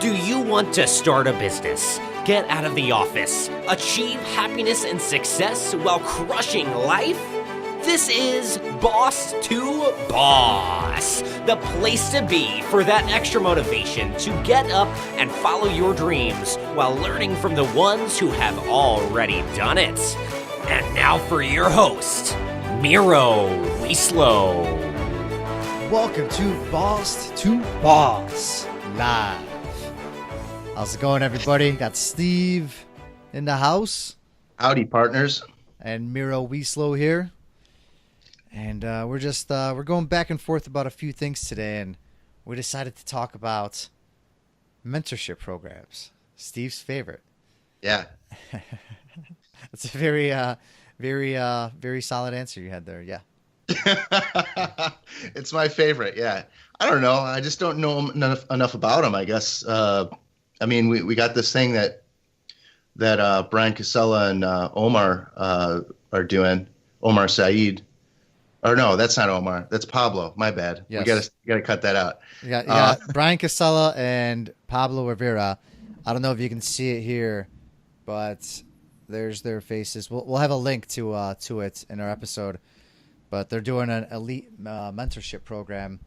Do you want to start a business, get out of the office, achieve happiness and success while crushing life? This is Boss to Boss, the place to be for that extra motivation to get up and follow your dreams while learning from the ones who have already done it. And now for your host, Miro Steve. Welcome to Boss Live. How's it going, everybody? Got Steve in the house. Howdy, partners. And Miro Steve here. And we're going back and forth about a few things today, and we decided to talk about mentorship programs. Steve's favorite. Yeah. That's a very solid answer you had there. Yeah. It's my favorite. Yeah. I don't know. I just don't know enough about them, I guess. I mean, we got this thing that Bryan Casella and Omar are doing. Omar Saeed. Or no, that's not Omar. That's Pablo. My bad. Yes. We gotta cut that out. Yeah. Bryan Casella and Pablo Rivera. I don't know if you can see it here, but there's their faces. We'll have a link to it in our episode. But they're doing an Elite Mentorship program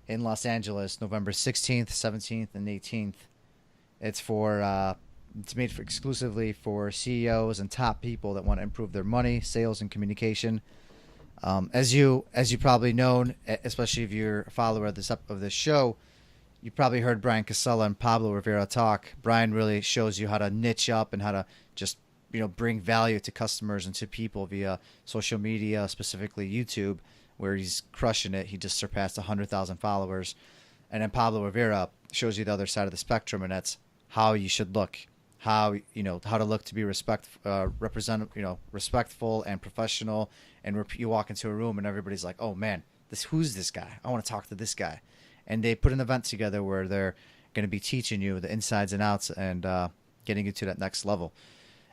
in Los Angeles, November 16th, 17th, and 18th. It's made exclusively for CEOs and top people that want to improve their money, sales, and communication. As you probably known, especially if you're a follower of this show, you probably heard Bryan Casella and Pablo Rivera talk. Bryan really shows you how to niche up and how to just bring value to customers and to people via social media, specifically YouTube, where he's crushing it. He just surpassed 100,000 followers. And then Pablo Rivera shows you the other side of the spectrum, and that's how you should look, how to look to be respectful and professional. And you walk into a room and everybody's like, "Oh man, who's this guy? I want to talk to this guy." And they put an event together where they're going to be teaching you the insides and outs and getting you to that next level.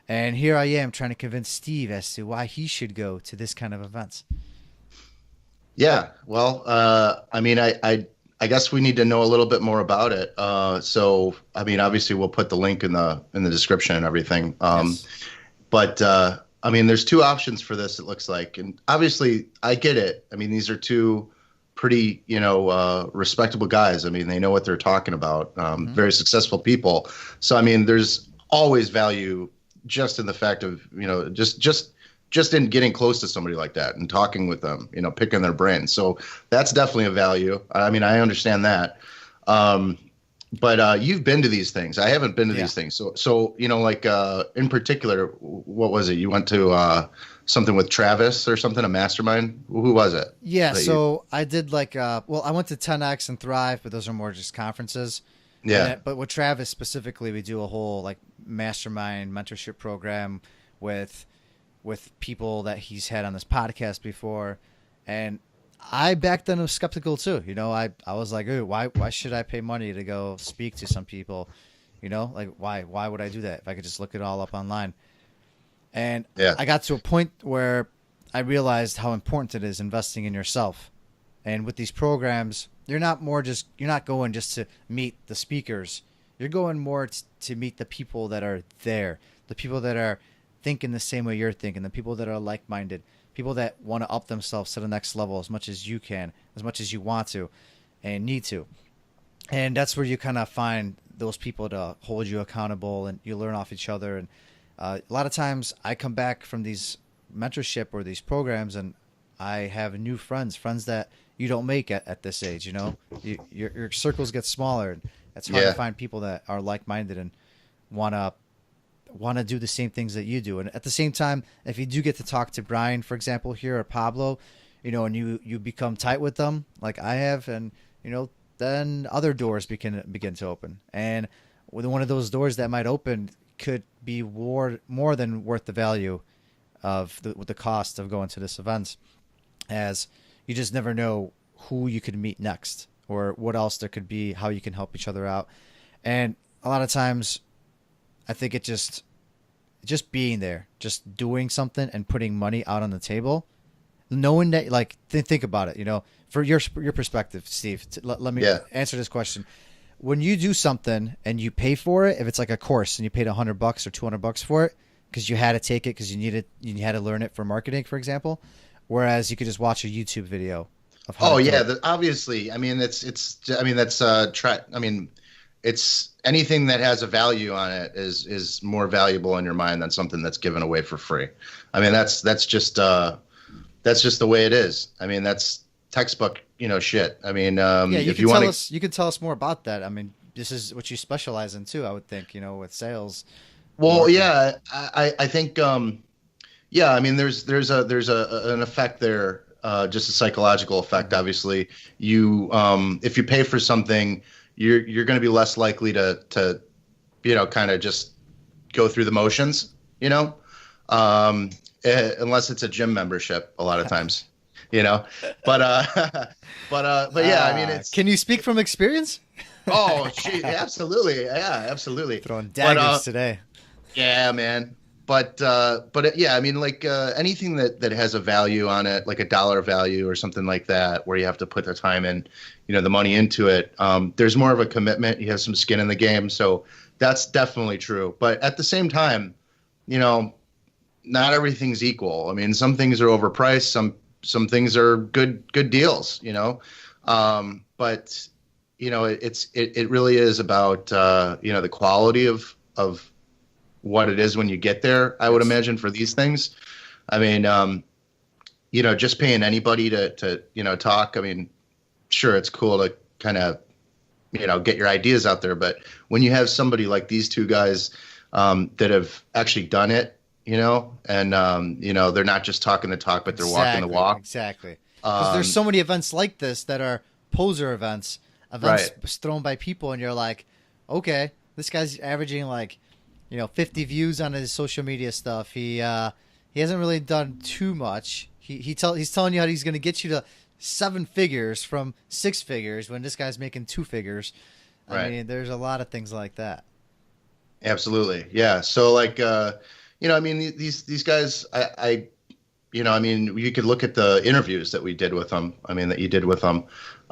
And here I am trying to convince Steve as to why he should go to this kind of events. Yeah. Well, I mean, I guess we need to know a little bit more about it. So, I mean, obviously we'll put the link in the description and everything. Yes. But I mean, there's two options for this, it looks like. And obviously I get it. I mean, these are two pretty, respectable guys. I mean, they know what they're talking about. Very successful people. So, I mean, there's always value just in the fact of, just in getting close to somebody like that and talking with them, picking their brain. So that's definitely a value. I mean, I understand that. But you've been to these things. I haven't been to these things. So in particular, what was it? You went to something with Travis or something, a mastermind? Who was it? Yeah. So I did I went to 10X and Thrive, but those are more just conferences. Yeah. But with Travis specifically, we do a whole mastermind mentorship program with people that he's had on this podcast before. And I back then was skeptical too. I was like, "Ooh, why should I pay money to go speak to some people? Why would I do that if I could just look it all up online?" And I got to a point where I realized how important it is investing in yourself. And with these programs, you're not going just to meet the speakers. You're going more to meet the people that are there, the people that are thinking the same way you're thinking, the people that are like-minded, people that want to up themselves to the next level as much as you can, as much as you want to and need to. And that's where you kind of find those people to hold you accountable, and you learn off each other. And a lot of times I come back from these mentorship or these programs, and I have new friends that you don't make at this age. Your circles get smaller, and it's hard to find people that are like-minded and want to do the same things that you do. And at the same time, if you do get to talk to Bryan, for example, here, or Pablo, and you become tight with them like I have, and then other doors begin to open. And one of those doors that might open could be more than worth the value of the cost of going to this event, as you just never know who you could meet next or what else there could be, how you can help each other out. And a lot of times I think it just being there, just doing something and putting money out on the table, knowing that, think about it, for your perspective, Steve, let me answer this question. when you do something and you pay for it, if it's like a course and you paid $100 or $200 for it because you had to take it because you had to learn it for marketing, for example, whereas you could just watch a YouTube video of how to do it. Obviously. I mean, it's anything that has a value on it is more valuable in your mind than something that's given away for free. I mean, that's just the way it is. I mean, that's textbook, shit. I mean, you could tell us more about that. I mean, this is what you specialize in too, I would think, with sales. Well, yeah, I think, I mean, there's an effect there, just a psychological effect. Obviously, if you pay for something, you're going to be less likely to kind of just go through the motions, unless it's a gym membership a lot of times, but yeah, I mean, can you speak from experience? Oh, gee, absolutely. Yeah, absolutely. Throwing daggers today. Yeah, man. But yeah, I mean, like anything that has a value on it, like a dollar value or something like that, where you have to put the time in, the money into it. There's more of a commitment. You have some skin in the game, so that's definitely true. But at the same time, not everything's equal. I mean, some things are overpriced. Some things are good deals. But it really is about the quality of what it is when you get there, I would imagine, for these things. I mean, just paying anybody to talk. I mean, sure, it's cool to kind of, get your ideas out there. But when you have somebody like these two guys that have actually done it, and, they're not just talking the talk, but they're walking the walk. Exactly. Because there's so many events like this that are Poseur events right. thrown by people, and you're like, okay, this guy's averaging like, 50 views on his social media stuff. He hasn't really done too much. He's telling you how he's going to get you to 7 figures from 6 figures when this guy's making 2 figures. Right. I mean, there's a lot of things like that. Absolutely. Yeah. So like, I mean, these guys, I you could look at the interviews that we did with them. I mean, that you did with them.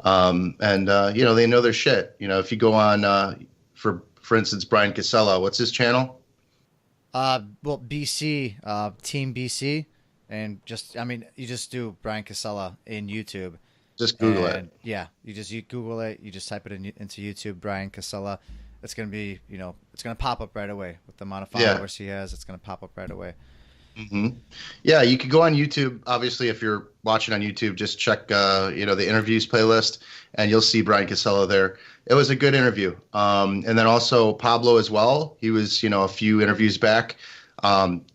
And they know their shit. If you go on, for instance, Bryan Casella, what's his channel? BC, Team BC, and you just do Bryan Casella in YouTube. Just Google it. Yeah, you Google it. You just type it into YouTube, Bryan Casella. It's gonna be, it's gonna pop up right away with the amount of followers he has. It's gonna pop up right away. Mm-hmm. Yeah, you could go on YouTube. Obviously, if you're watching on YouTube, just check the interviews playlist, and you'll see Bryan Casella there. It was a good interview. And then also Pablo as well. He was, a few interviews back.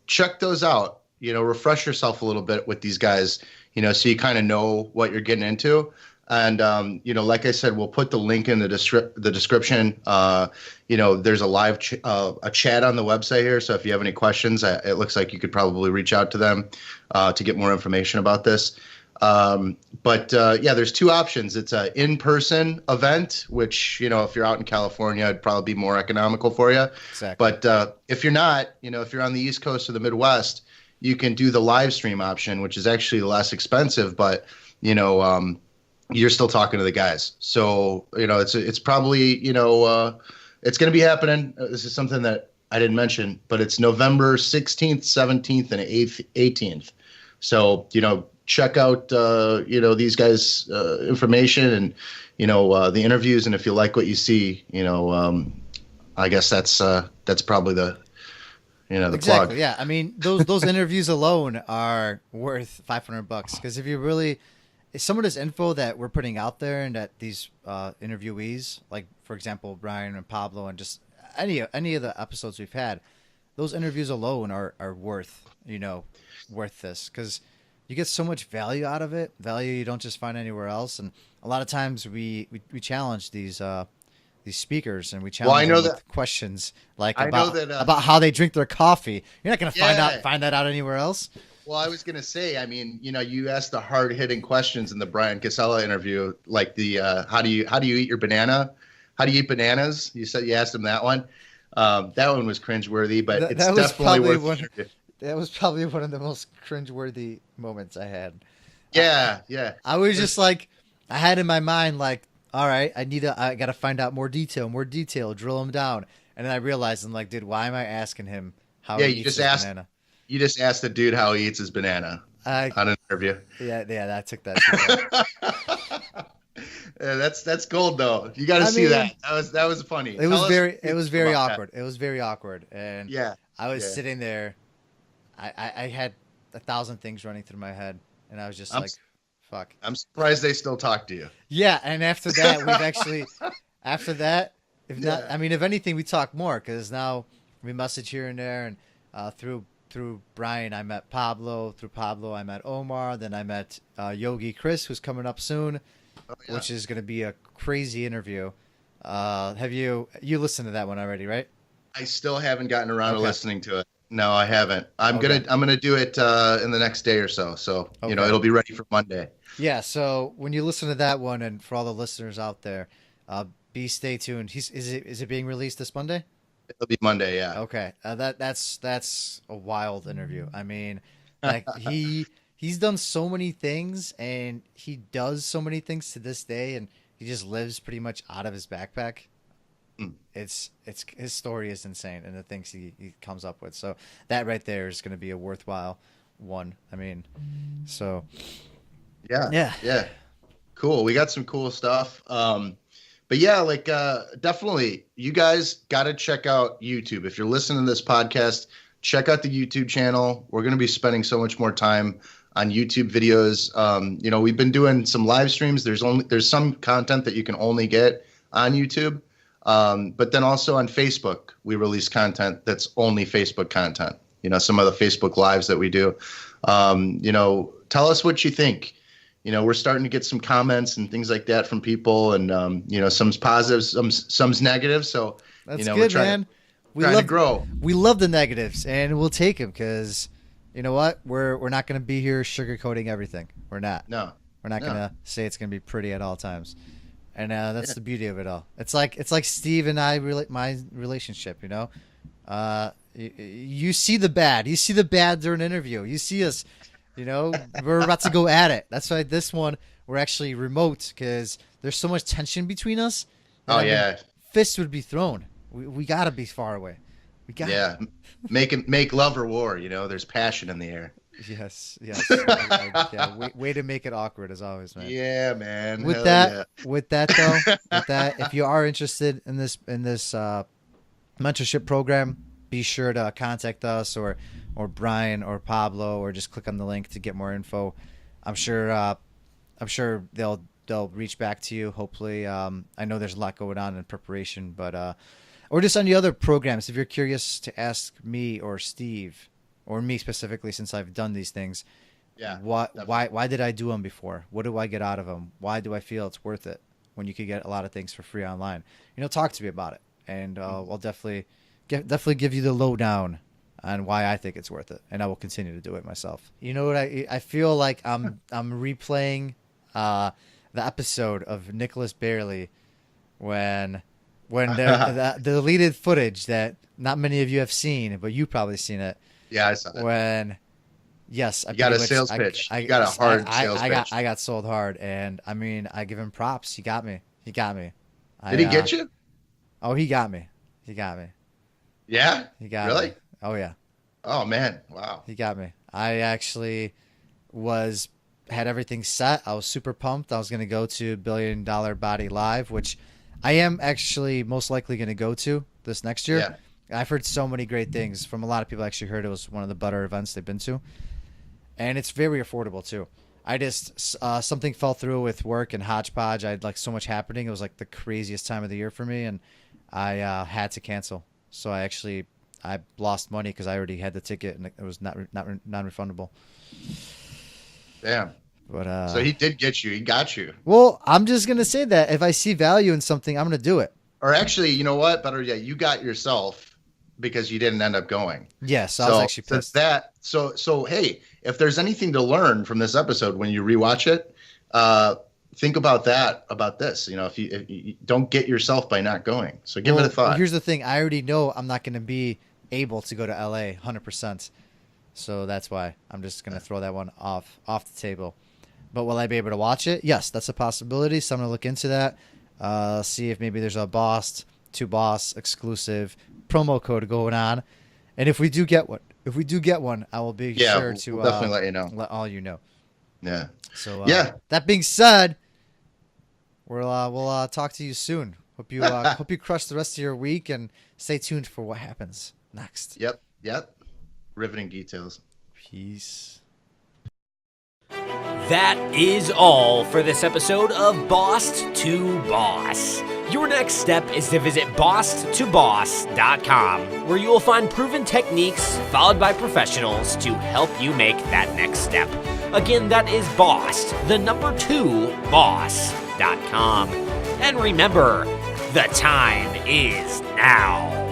Check those out. Refresh yourself a little bit with these guys, so you kind of know what you're getting into. And, like I said, we'll put the link in the description. There's a live a chat on the website here. So if you have any questions, it looks like you could probably reach out to them to get more information about this. But there's 2 options. It's an in-person event, which, if you're out in California, it'd probably be more economical for you. Exactly. But if you're not, if you're on the East Coast or the Midwest, you can do the live stream option, which is actually less expensive, but, you're still talking to the guys. So, it's probably, it's going to be happening. This is something that I didn't mention, but it's November 16th, 17th, and 18th. So, check out, these guys' information and, the interviews. And if you like what you see, I guess that's probably the exactly, plug. Yeah. I mean, those interviews alone are worth $500 because some of this info that we're putting out there and that these interviewees, like for example, Bryan and Pablo, and just any of the episodes we've had, those interviews alone are worth this because you get so much value out of it. Value you don't just find anywhere else. And a lot of times we challenge these speakers and we challenge them with questions like about how they drink their coffee. You're not going to find that out anywhere else. Well, I was going to say, I mean, you asked the hard-hitting questions in the Bryan Casella interview, like the how do you eat your banana? How do you eat bananas? You said you asked him that one. That one was cringeworthy, but it's definitely worth the interview. That was probably one of the most cringeworthy moments I had. Yeah. I was just like, I had in my mind like, all right, I got to find out more detail, drill him down. And then I realized, I'm like, dude, why am I asking him how he eats his banana? You just asked the dude how he eats his banana on an interview. Yeah, I took that too far. Yeah, that's gold though. You got to see that. That was funny. It was very awkward. It was very awkward. And yeah, I was sitting there. I had 1,000 things running through my head, and I was just fuck. I'm surprised they still talk to you. Yeah, and after that, if anything, we talk more because now we message here and there, and through Bryan, I met Pablo. Through Pablo, I met Omar. Then I met Yogi Chris, who's coming up soon, which is going to be a crazy interview. Have you listened to that one already, right? I still haven't gotten around to listening to it. No, I haven't. I'm gonna do it in the next day or so. So it'll be ready for Monday. Yeah. So when you listen to that one, and for all the listeners out there, stay tuned. Is it being released this Monday? It'll be Monday. Yeah. Okay. That's a wild interview. I mean, like he's done so many things, and he does so many things to this day, and he just lives pretty much out of his backpack. It's his story is insane, and the things he comes up with. So that right there is going to be a worthwhile one. I mean, so yeah, cool. We got some cool stuff. But yeah, definitely, you guys got to check out YouTube. If you're listening to this podcast, check out the YouTube channel. We're going to be spending so much more time on YouTube videos. We've been doing some live streams. There's some content that you can only get on YouTube. But then also on Facebook, we release content that's only Facebook content. Some of the Facebook lives that we do. Tell us what you think. We're starting to get some comments and things like that from people, and some's positive, some's negative. So that's good, man. We love to grow. We love the negatives, and we'll take them because you know what? We're not going to be here sugarcoating everything. We're not. No, we're not going to say it's going to be pretty at all times. And that's the beauty of it all. It's like Steve and I, my relationship, you see the bad. You see the bad during an interview. You see us, we're about to go at it. That's why this one, we're actually remote because there's so much tension between us. Fists would be thrown. We got to be far away. We got make love or war. There's passion in the air. Yes. Way to make it awkward as always, man. Yeah, man. With that, if you are interested in this mentorship program, be sure to contact us or Bryan or Pablo, or just click on the link to get more info. I'm sure they'll reach back to you. Hopefully, I know there's a lot going on in preparation, but or just on the other programs. If you're curious to ask me or Steve, or me specifically, since I've done these things, why did I do them before? What do I get out of them? Why do I feel it's worth it when you could get a lot of things for free online? Talk to me about it, and I'll definitely give you the lowdown on why I think it's worth it, and I will continue to do it myself. You know what? I feel like I'm replaying the episode of Nicholas Bailey when the deleted footage that not many of you have seen, but you've probably seen it. Yeah, I saw it. When, yes, you got a sales pitch. You got a hard sales pitch. I got sold hard, and I mean, I give him props. He got me. Did he get you? Oh, he got me. Yeah? He got really? me. Oh, yeah. Oh, man. Wow. He got me. I actually had everything set. I was super pumped. I was going to go to $1 Billion Body Live, which I am actually most likely going to go to this next year. Yeah. I've heard so many great things from a lot of people. I actually heard it was one of the better events they've been to. And it's very affordable, too. I just, something fell through with work and hodgepodge. I had so much happening. It was the craziest time of the year for me, and I had to cancel. So I lost money because I already had the ticket, and it was not non-refundable. Damn. But so he did get you. He got you. Well, I'm just going to say that if I see value in something, I'm going to do it. Or actually, you know what? Better yet, you got yourself because you didn't end up going. Yes, I was actually pissed. So hey, if there's anything to learn from this episode when you rewatch it, think about this. If you don't get yourself by not going. So give it a thought. Here's the thing. I already know I'm not going to be able to go to LA 100%. So that's why I'm just going to throw that one off the table. But will I be able to watch it? Yes, that's a possibility. So I'm going to look into that. See if maybe there's a boss to boss exclusive promo code going on. And if we do get one, I will be sure to we'll definitely let you know. Let all you know. Yeah. So that Yeah. being said, we'll talk to you soon. Hope you crush the rest of your week, and stay tuned for what happens next. Yep. Riveting details. Peace. That is all for this episode of Boss to Boss. Your next step is to visit bosstoboss.com, where you will find proven techniques followed by professionals to help you make that next step. Again, that is boss2boss.com. And remember, the time is now.